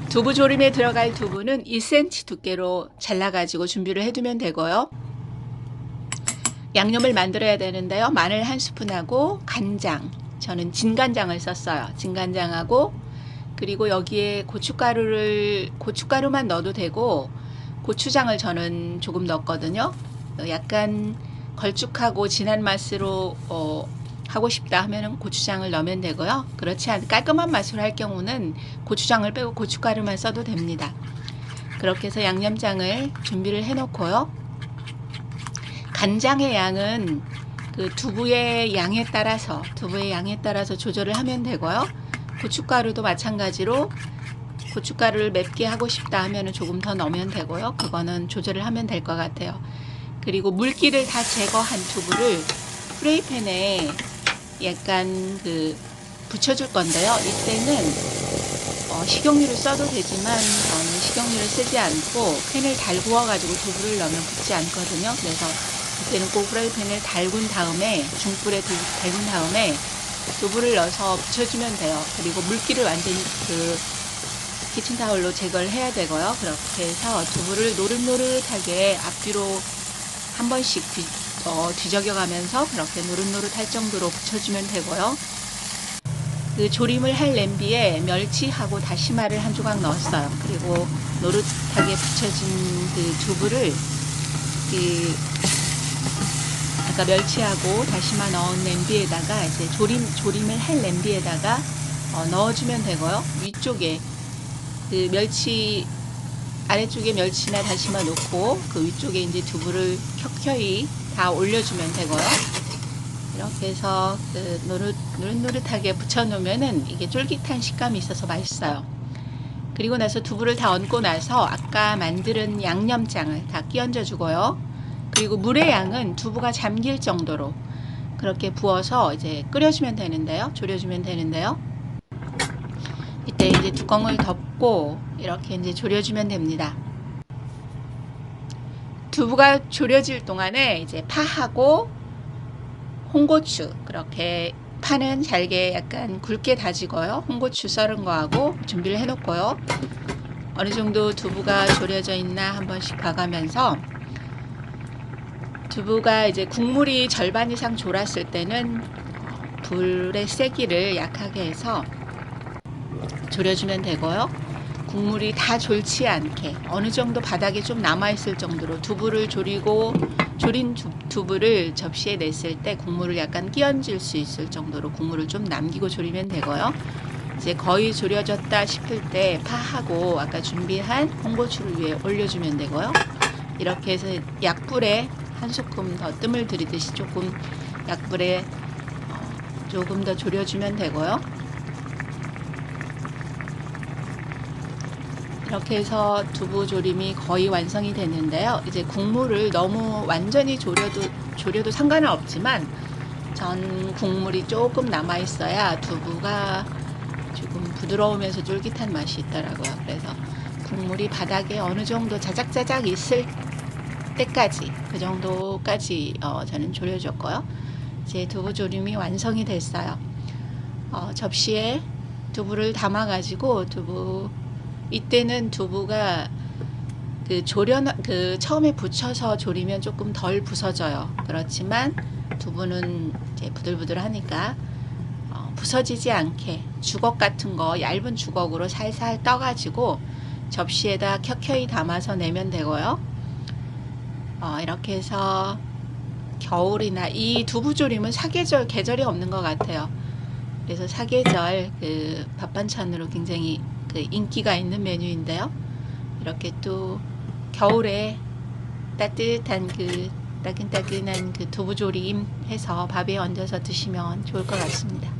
두부조림에 들어갈 두부는 1cm 두께로 잘라가지고 준비를 해두면 되고요. 양념을 만들어야 되는데요. 마늘 1스푼하고 간장, 저는 진간장을 썼어요. 진간장하고 그리고 여기에 고춧가루만 넣어도 되고 고추장을 저는 조금 넣었거든요. 약간 걸쭉하고 진한 맛으로 하고 싶다 하면 고추장을 넣으면 되고요. 그렇지 않은 깔끔한 맛으로 할 경우는 고추장을 빼고 고춧가루만 써도 됩니다. 그렇게 해서 양념장을 준비를 해 놓고요. 간장의 양은 그 두부의 양에 따라서 조절을 하면 되고요. 고춧가루도 마찬가지로 고춧가루를 맵게 하고 싶다 하면 조금 더 넣으면 되고요. 그거는 조절을 하면 될 것 같아요. 그리고 물기를 다 제거한 두부를 프라이팬에 약간 붙여줄 건데요. 이때는 식용유를 써도 되지만 저는 식용유를 쓰지 않고 팬을 달구어 가지고 두부를 넣으면 붙지 않거든요. 그래서 이때는 꼭 프라이팬을 달군 다음에 중불에 달군 다음에 두부를 넣어서 붙여주면 돼요. 그리고 물기를 완전히 키친타올로 제거를 해야 되고요. 그렇게 해서 두부를 노릇노릇하게 앞뒤로 한 번씩 뒤적여 가면서 그렇게 노릇노릇할 정도로 붙여주면 되고요. 그 조림을 할 냄비에 멸치하고 다시마를 한 조각 넣었어요. 그리고 노릇하게 붙여진 그 두부를 아까 멸치하고 다시마 넣은 냄비에다가 이제 조림을 할 냄비에다가 넣어주면 되고요. 위쪽에 그 아래쪽에 멸치나 다시마 놓고 그 위쪽에 이제 두부를 켜켜이 다 올려주면 되고요. 이렇게 해서 노릇노릇하게 붙여놓으면은 이게 쫄깃한 식감이 있어서 맛있어요. 그리고 나서 두부를 다 얹고 나서 아까 만든 양념장을 다 끼얹어 주고요. 그리고 물의 양은 두부가 잠길 정도로 그렇게 부어서 이제 졸여주면 되는데요. 이때 이제 뚜껑을 덮고 이렇게 이제 졸여주면 됩니다. 두부가 졸여질 동안에 이제 파하고 홍고추, 그렇게 파는 잘게 약간 굵게 다지고요. 홍고추 썰은 거하고 준비를 해 놓고요. 어느 정도 두부가 졸여져 있나 한 번씩 봐가면서 두부가 이제 국물이 절반 이상 졸았을 때는 불의 세기를 약하게 해서 졸여주면 되고요. 국물이 다 졸지 않게 어느 정도 바닥에 좀 남아있을 정도로 두부를 졸인 두부를 접시에 냈을 때 국물을 약간 끼얹을 수 있을 정도로 국물을 좀 남기고 졸이면 되고요. 이제 거의 졸여졌다 싶을 때 파하고 아까 준비한 홍고추를 위에 올려주면 되고요. 이렇게 해서 약불에 한 소끔 더 뜸을 들이듯이 조금 약불에 조금 더 졸여주면 되고요. 이렇게 해서 두부 조림이 거의 완성이 됐는데요. 이제 국물을 너무 완전히 졸여도 상관은 없지만 전 국물이 조금 남아 있어야 두부가 조금 부드러우면서 쫄깃한 맛이 있더라고요. 그래서 국물이 바닥에 어느 정도 자작자작 있을 때까지, 그 정도까지 저는 졸여줬고요. 이제 두부 조림이 완성이 됐어요. 접시에 두부를 담아 가지고 이때는 두부가 처음에 붙여서 졸이면 조금 덜 부서져요. 그렇지만 두부는 이제 부들부들하니까 부서지지 않게 주걱 같은 거, 얇은 주걱으로 살살 떠가지고 접시에다 켜켜이 담아서 내면 되고요. 이렇게 해서 겨울이나 이 두부조림은 사계절 계절이 없는 것 같아요. 그래서 사계절 밥 반찬으로 굉장히 인기가 있는 메뉴인데요. 이렇게 또 겨울에 따뜻한 따끈따끈한 두부조림 해서 밥에 얹어서 드시면 좋을 것 같습니다.